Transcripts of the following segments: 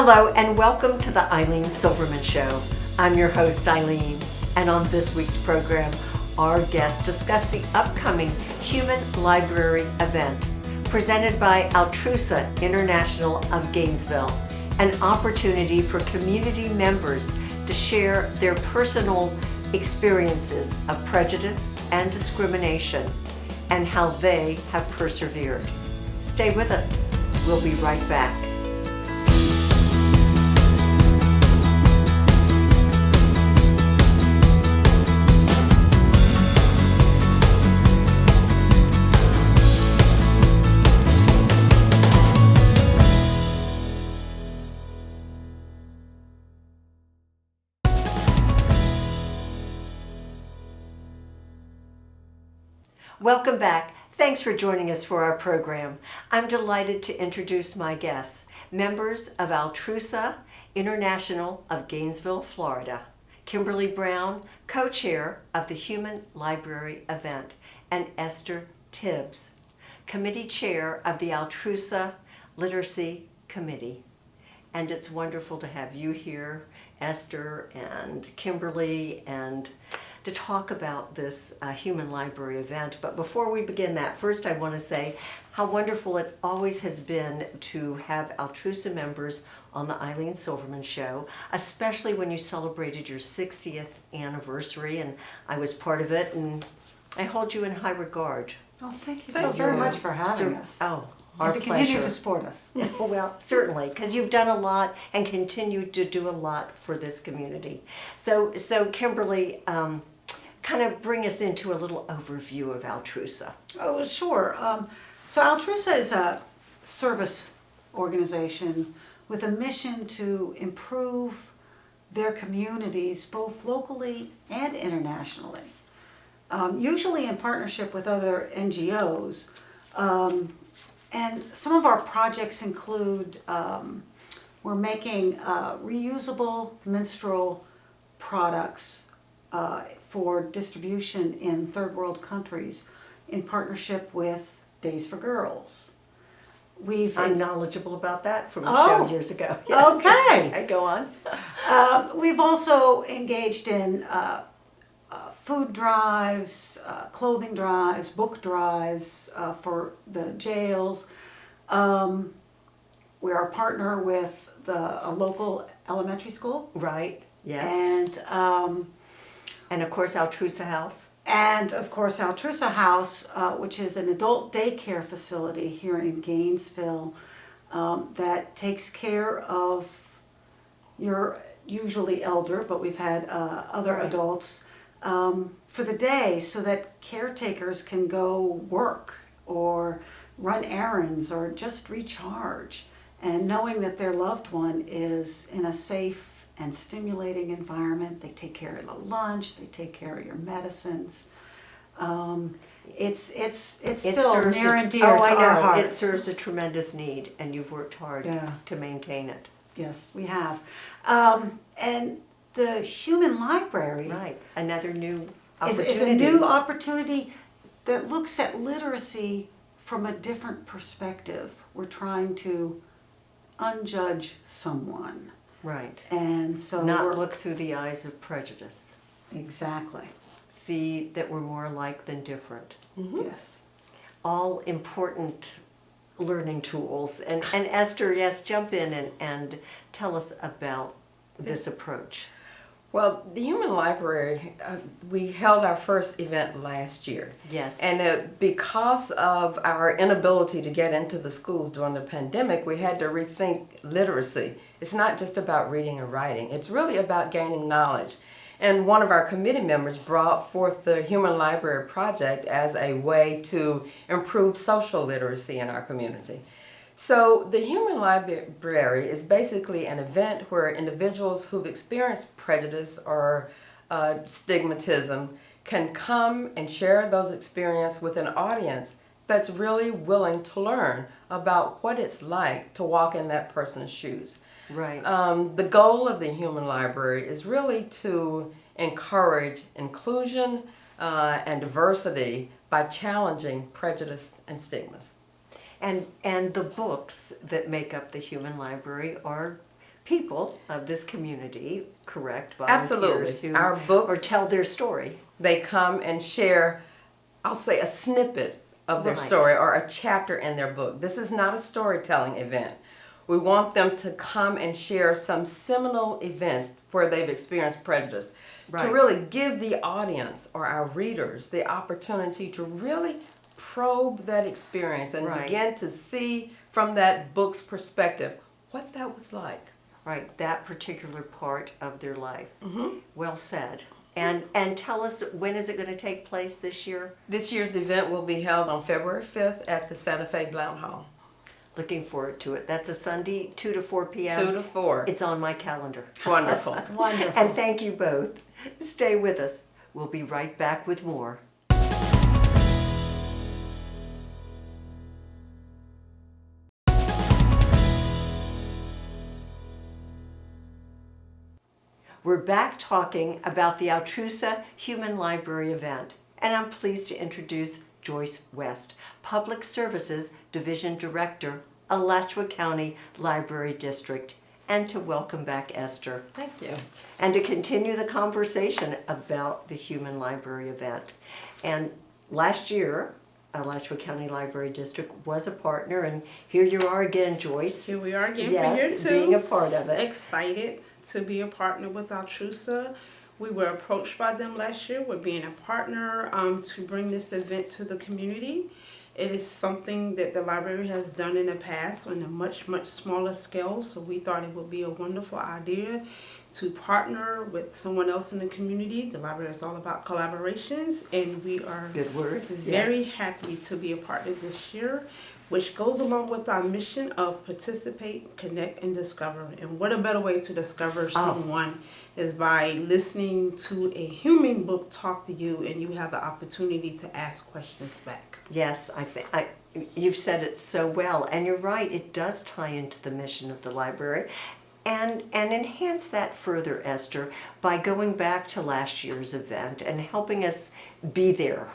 Hello and welcome to the Ilene Silverman Show. I'm your host, Ilene, and on this week's program, our guests discuss the upcoming Human Library event presented by Altrusa International of Gainesville, an opportunity for community members to share their personal experiences of prejudice and discrimination and how they have persevered. Stay with us. We'll be right back. Welcome back. Thanks for joining us for our program. I'm delighted to introduce my guests, members of Altrusa International of Gainesville, Florida, Kimberly Brown, co-chair of the Human Library event, and Esther Tibbs, committee chair of the Altrusa Literacy Committee. And it's wonderful to have you here, Esther and Kimberly, and to talk about this Human Library event. But before we begin that, first I want to say how wonderful it always has been to have Altrusa members on the Ilene Silverman Show, especially when you celebrated your 60th anniversary, and I was part of it, and I hold you in high regard. Oh, thank you so very much for having us. Oh, and our to pleasure. continue to support us. Well, certainly, because you've done a lot and continue to do a lot for this community. So Kimberly, kind of bring us into a little overview of Altrusa. Oh, sure. So Altrusa is a service organization with a mission to improve their communities both locally and internationally, usually in partnership with other NGOs. And some of our projects include we're making reusable menstrual products for distribution in third world countries in partnership with Days for Girls. I'm knowledgeable about that from a show years ago. Yeah. Okay. Go on. We've also engaged in food drives, clothing drives, book drives for the jails. We're a partner with a local elementary school. Right, yes. And of course Altrusa House. And of course Altrusa House, which is an adult daycare facility here in Gainesville that takes care of your usually elder, but we've had other adults for the day so that caretakers can go work or run errands or just recharge. And knowing that their loved one is in a safe and stimulating environment, they take care of the lunch, they take care of your medicines. It's still near and dear to our hearts. It serves a tremendous need, and you've worked hard to maintain it. Yes, we have. And the Human Library, right? Another new opportunity. Is a new opportunity that looks at literacy from a different perspective. We're trying to unjudge someone. Right. And so not look through the eyes of prejudice. Exactly. See that we're more alike than different. Mm-hmm. Yes. All important learning tools. And Esther, yes, jump in and tell us about this approach. Well, the Human Library, we held our first event last year. Yes. And because of our inability to get into the schools during the pandemic, we had to rethink literacy. It's not just about reading and writing. It's really about gaining knowledge. And one of our committee members brought forth the Human Library Project as a way to improve social literacy in our community. So the Human Library is basically an event where individuals who've experienced prejudice or stigmatism can come and share those experiences with an audience that's really willing to learn about what it's like to walk in that person's shoes. Right. The goal of the Human Library is really to encourage inclusion and diversity by challenging prejudice and stigmas. And the books that make up the Human Library are people of this community, correct? Absolutely. Volunteers who Our books, or tell their story. they come and share, I'll say, a snippet of their Right. story or a chapter in their book. This is not a storytelling event. We want them to come and share some seminal events where they've experienced prejudice, Right. to really give the audience or our readers the opportunity to really probe that experience and Right. begin to see from that book's perspective what that was like. Right, that particular part of their life. Mm-hmm. Well said. And tell us, when is it going to take place this year? This year's event will be held on February 5th at the Santa Fe Blount Hall. Looking forward to it. That's a Sunday, 2 to 4 p.m. 2 to 4. It's on my calendar. Wonderful. Wonderful. And thank you both. Stay with us. We'll be right back with more. We're back talking about the Altrusa Human Library event, and I'm pleased to introduce Joyce West, Public Services Division Director, Alachua County Library District, and to welcome back Esther, Thank you. and to continue the conversation about the Human Library event. And last year, Alachua County Library District was a partner, and here you are again, Joyce. Here we are again Yes, for year being a 2. part of it. Excited to be a partner with Altrusa. We were approached by them last year with being a partner to bring this event to the community. It is something that the library has done in the past on a much, much smaller scale, so we thought it would be a wonderful idea to partner with someone else in the community. The library is all about collaborations, and we are Good word. very Yes. happy to be a partner this year, which goes along with our mission of participate, connect, and discover. And what a better way to discover someone is by listening to a human book talk to you, and you have the opportunity to ask questions back. Yes, you've said it so well, and you're right. It does tie into the mission of the library, and enhance that further, Esther, by going back to last year's event and helping us be there,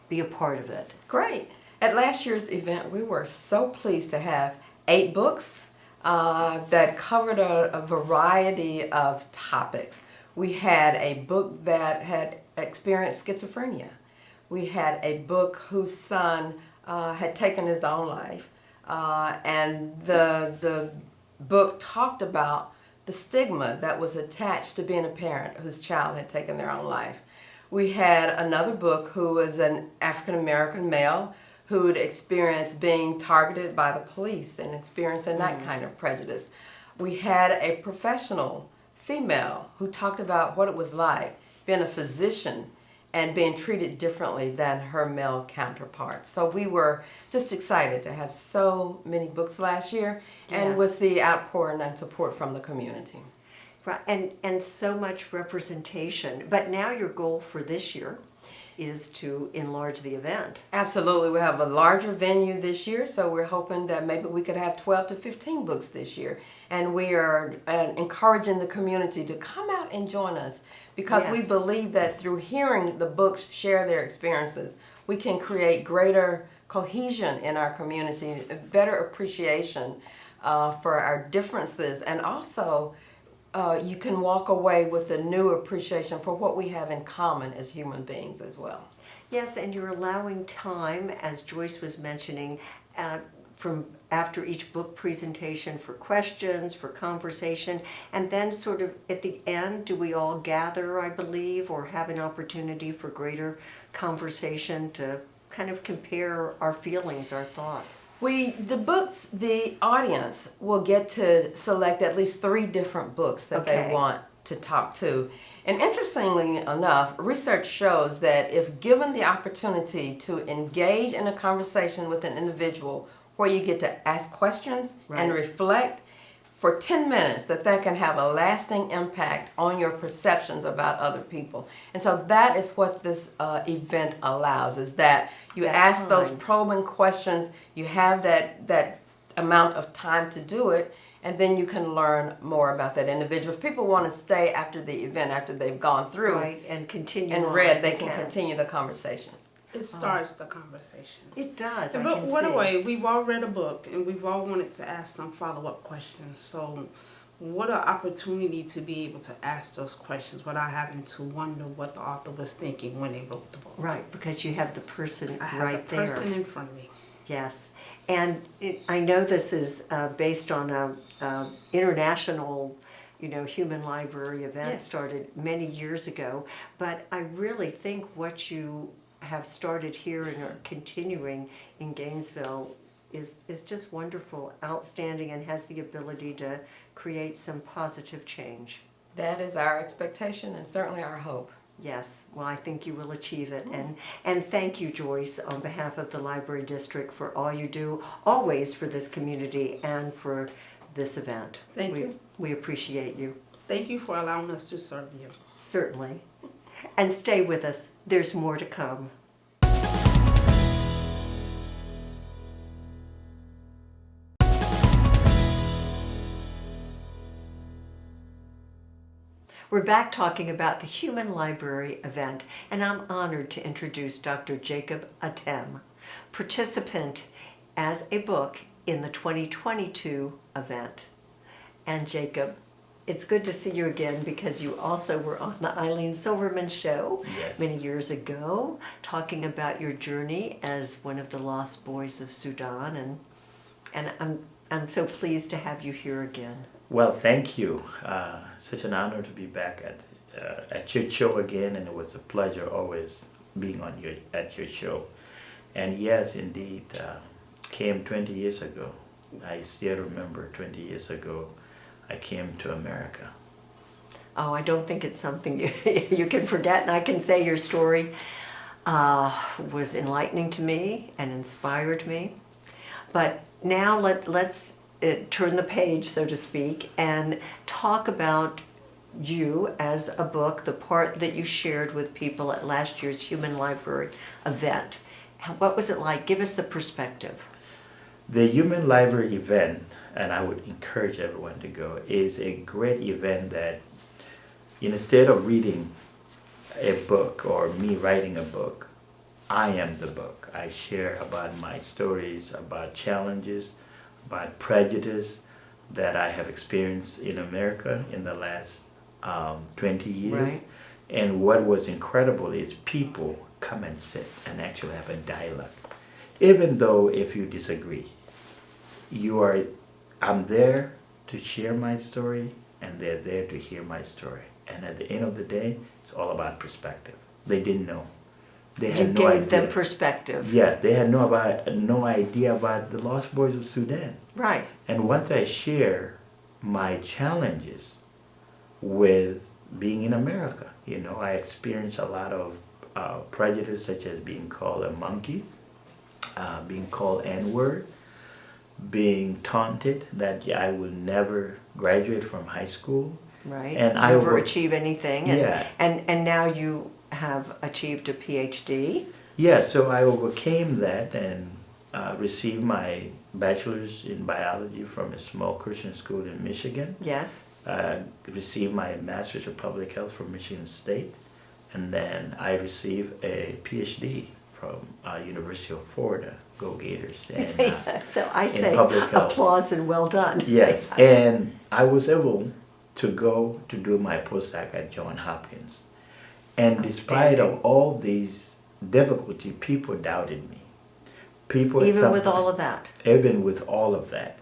be a part of it. Great. At last year's event, we were so pleased to have 8 books that covered a variety of topics. We had a book that had experienced schizophrenia. We had a book whose son had taken his own life, and the book talked about the stigma that was attached to being a parent whose child had taken their own life. We had another book who was an African American male who had experienced being targeted by the police and experiencing that kind of prejudice. We had a professional female who talked about what it was like being a physician and being treated differently than her male counterparts. So we were just excited to have so many books last year, and Yes. with the outpouring and support from the community. Right, and so much representation. But now your goal for this year is to enlarge the event. Absolutely. We have a larger venue this year, so we're hoping that maybe we could have 12 to 15 books this year. And we are encouraging the community to come out and join us, because we Yes. believe that through hearing the books share their experiences, we can create greater cohesion in our community, a better appreciation for our differences, and also you can walk away with a new appreciation for what we have in common as human beings as well. Yes, and you're allowing time, as Joyce was mentioning, from after each book presentation for questions, for conversation, and then sort of at the end, do we all gather, I believe, or have an opportunity for greater conversation to kind of compare our feelings, our thoughts? The audience will get to select at least 3 different books that Okay. they want to talk to. And interestingly enough, research shows that if given the opportunity to engage in a conversation with an individual where you get to ask questions and Right. reflect for 10 minutes, that can have a lasting impact on your perceptions about other people. And so that is what this event allows, is that you That ask those time. probing questions, you have that amount of time to do it, and then you can learn more about that individual. If people want to stay after the event, after they've gone through Right, and continue and on, read, they can continue the conversations. It starts the conversation. It does, I But can what see. a way, we've all read a book, and we've all wanted to ask some follow-up questions. So what an opportunity to be able to ask those questions without having to wonder what the author was thinking when they wrote the book. Right, because you have the person I have right the there. person in front of me. Yes, and I know this is based on a international, human library event Yes. started many years ago, but I really think what you have started here and are continuing in Gainesville is just wonderful, outstanding, and has the ability to create some positive change. That is our expectation and certainly our hope. Yes, well, I think you will achieve it. And thank you, Joyce, on behalf of the Library District for all you do, always for this community and for this event. Thank you. We appreciate you, Thank you for allowing us to serve you. certainly. And stay with us, there's more to come. We're back talking about the Human Library event, and I'm honored to introduce Dr. Jacob Atem, participant as a book in the 2022 event. And Jacob, it's good to see you again because you also were on the Eileen Silverman show Yes. many years ago, talking about your journey as one of the lost boys of Sudan, and I'm so pleased to have you here again. Well, thank you. Such an honor to be back at your show again, and it was a pleasure always being at your show. And yes, indeed, came 20 years ago. I still remember 20 years ago, I came to America. Oh, I don't think it's something you can forget, and I can say your story was enlightening to me and inspired me. But now let's turn the page, so to speak, and talk about you as a book, the part that you shared with people at last year's Human Library event. What was it like? Give us the perspective. The Human Library event, and I would encourage everyone to go, is a great event that instead of reading a book or me writing a book, I am the book. I share about my stories, about challenges, about prejudice that I have experienced in America in the last 20 years. Right. And what was incredible is people come and sit and actually have a dialogue. Even though if you disagree, I'm there to share my story and they're there to hear my story. And at the end of the day, it's all about perspective. They didn't know. They You had no gave them idea. perspective. Yes, they had no idea about the Lost Boys of Sudan. Right. And once I share my challenges with being in America, I experienced a lot of prejudice, such as being called a monkey, being called N-word, being taunted that I will never graduate from high school. Right. And Never achieve anything. And, Yeah. and now you have achieved a PhD. Yeah, so I overcame that and received my bachelor's in biology from a small Christian school in Michigan. Yes. Received my master's of public health from Michigan State, and then I received a PhD from University of Florida. Go Gators! And, So I say public health. applause and well done. yes, and I was able to go to do my postdoc at Johns Hopkins, and despite of all these difficulty, people doubted me. Even Even with all of that.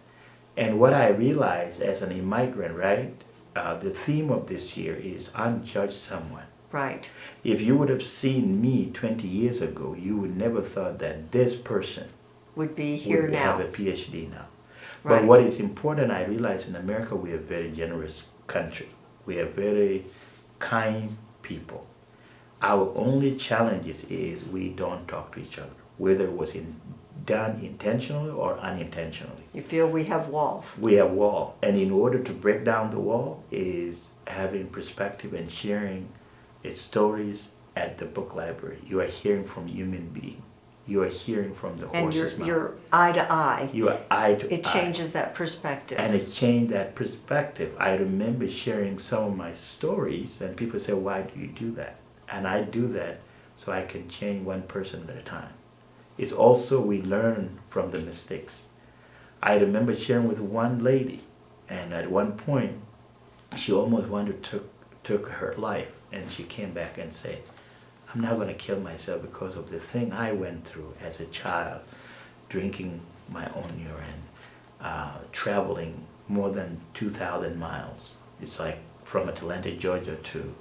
And what I realized as an immigrant, right, the theme of this year is unjudge someone. Right. If you would have seen me 20 years ago, you would never thought that this person Would be here would now. have a PhD now. Right. But what is important, I realize in America, we are a very generous country. We are very kind people. Our only challenges is we don't talk to each other, whether it was done intentionally or unintentionally. You feel we have walls. We have wall, and in order to break down the wall is having perspective and sharing its stories at the book library. You are hearing from human beings. You are hearing from the And horse's mouth. you're eye to eye. You are eye to It eye. changes that perspective. And it changed that perspective. I remember sharing some of my stories, and people say, "Why do you do that?" And I do that so I can change one person at a time. It's also we learn from the mistakes. I remember sharing with one lady, And at one point, she almost wanted to took her life, and she came back and said, I'm not going to kill myself because of the thing I went through as a child, drinking my own urine, traveling more than 2,000 miles. It's like from Atlanta, Georgia to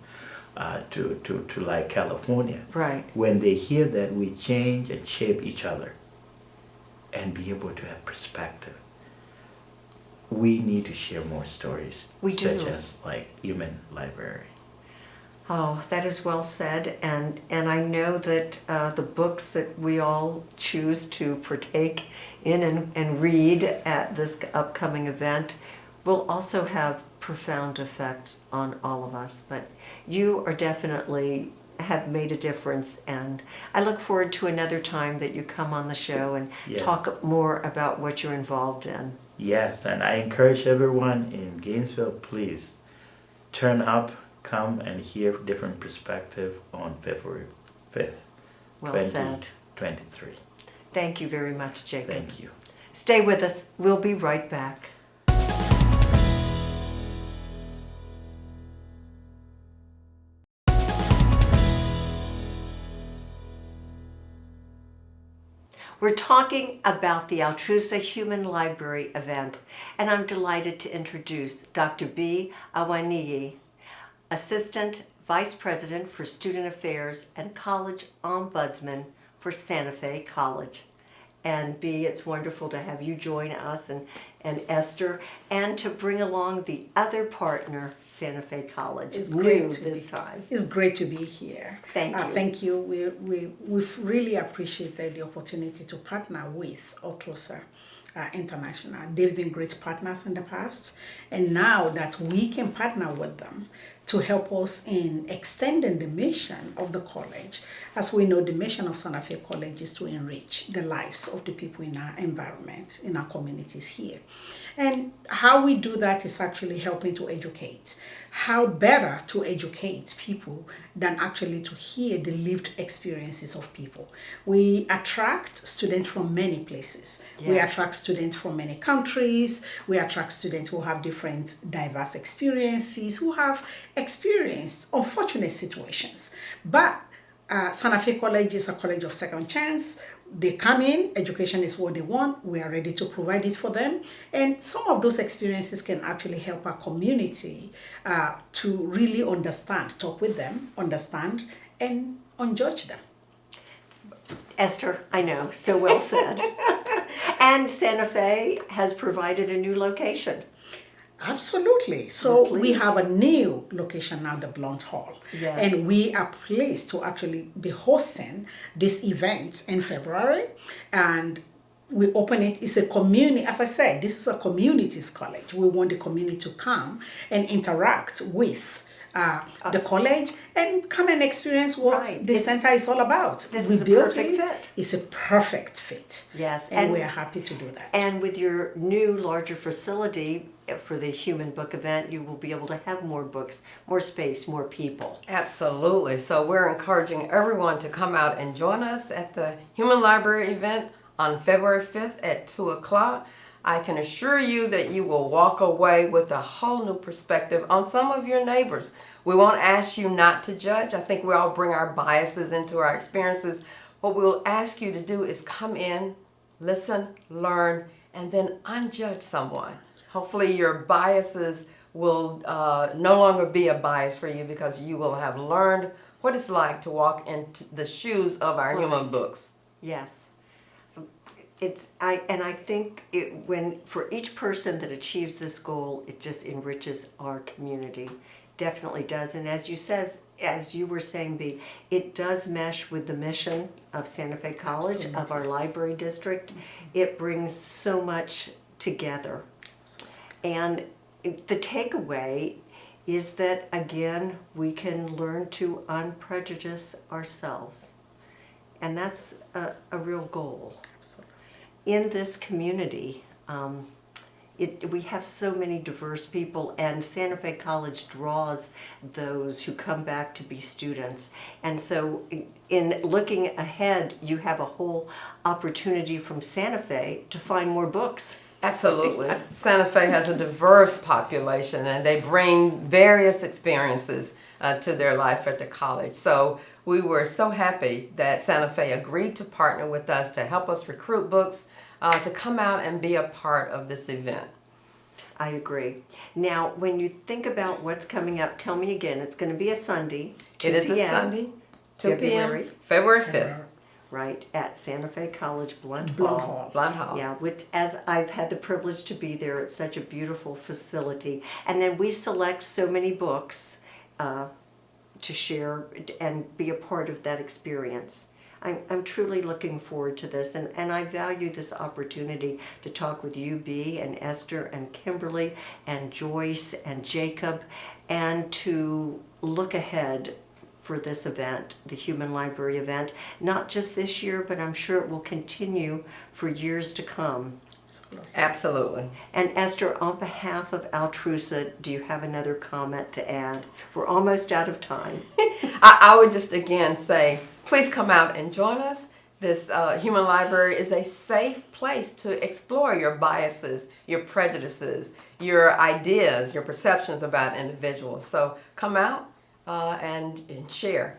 like California. Right. When they hear that we change and shape each other and be able to have perspective, we need to share more stories, We do. such as like Human Library. Oh, that is well said, and I know that the books that we all choose to partake in and read at this upcoming event will also have profound effects on all of us. But you are definitely have made a difference, and I look forward to another time that you come on the show and Yes. talk more about what you're involved in. Yes, and I encourage everyone in Gainesville, please turn up, come and hear different perspective on February 5th, Well said. 2023. Thank you very much, Jacob. Thank you. Stay with us. We'll be right back. We're talking about the Altrusa Human Library event, and I'm delighted to introduce Dr. B. Awaniyi, Assistant Vice President for Student Affairs and College Ombudsman for Santa Fe College. And B, it's wonderful to have you join us and Esther, and to bring along the other partner, Santa Fe College. It's New great to this be, time. It's great to be here. Thank you. Thank you. We've really appreciated the opportunity to partner with Altrusa International. They've been great partners in the past, and now that we can partner with them to help us in extending the mission of the college. As we know, the mission of Santa Fe College is to enrich the lives of the people in our environment, in our communities here. And how we do that is actually helping to educate. How better to educate people than actually to hear the lived experiences of people. We attract students from many places. We Yes. attract students from many countries. We attract students who have different diverse experiences, who have experienced unfortunate situations. But Santa Fe College is a college of second chance. They come in, education is what they want, we are ready to provide it for them. And some of those experiences can actually help our community to really understand, talk with them, understand, and unjudge them. Esther, I know, so well said. And Santa Fe has provided a new location. Absolutely. So We're we pleased. have a new location now, the Blunt Hall. Yes. And we are pleased to actually be hosting this event in February. And we open it, it's a community, as I said, this is a communities college. We want the community to come and interact with the college and come and experience what Right. the center is all about. This We is a built perfect it. fit. It's a perfect fit. Yes, And, and- we are happy to do that. And with your new, larger facility for the Human Book event, you will be able to have more books, more space, more people. Absolutely. So we're encouraging everyone to come out and join us at the Human Library event on February 5th at 2 o'clock. I can assure you that you will walk away with a whole new perspective on some of your neighbors. We won't ask you not to judge. I think we all bring our biases into our experiences. What we'll ask you to do is come in, listen, learn, and then unjudge someone. Hopefully your biases will no longer be a bias for you because you will have learned what it's like to walk into the shoes of our human books. Yes. I think when for each person that achieves this goal, it just enriches our community. Definitely does. And as you were saying, B, it does mesh with the mission of Santa Fe College, of our library district. It brings so much together. And the takeaway is that, again, we can learn to unprejudice ourselves. And that's a real goal. In this community, we have so many diverse people, and Santa Fe College draws those who come back to be students. And so in looking ahead, you have a whole opportunity from Santa Fe to find more books. Absolutely. Santa Fe has a diverse population and they bring various experiences to their life at the college. So we were so happy that Santa Fe agreed to partner with us to help us recruit books to come out and be a part of this event. I agree. Now, when you think about what's coming up, tell me again. It's going to be a Sunday. 2 It is a p.m., Sunday, 2 February. p.m., February 5th, right, at Santa Fe College Blunt Blunt Hall. Hall. Blunt Hall. Yeah, which, as I've had the privilege to be there, it's such a beautiful facility. And then we select so many books to share and be a part of that experience. I'm truly looking forward to this, and I value this opportunity to talk with you, Bea, and Esther, and Kimberly, and Joyce, and Jacob, and to look ahead for this event, the Human Library event, not just this year, but I'm sure it will continue for years to come. Absolutely. And Esther, on behalf of Altrusa, do you have another comment to add? We're almost out of time. I would just again say, please come out and join us. This Human Library is a safe place to explore your biases, your prejudices, your ideas, your perceptions about individuals. So come out and share.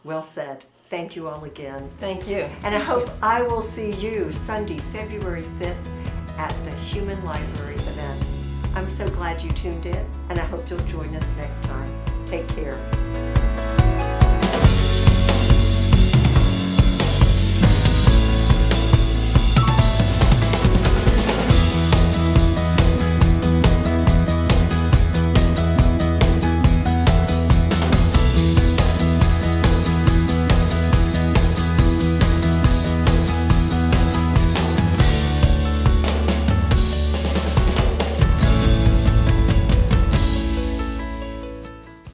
Well said. Thank you all again. Thank you. And I hope I will see you Sunday, February 5th at the Human Library event. I'm so glad you tuned in, and I hope you'll join us next time. Take care.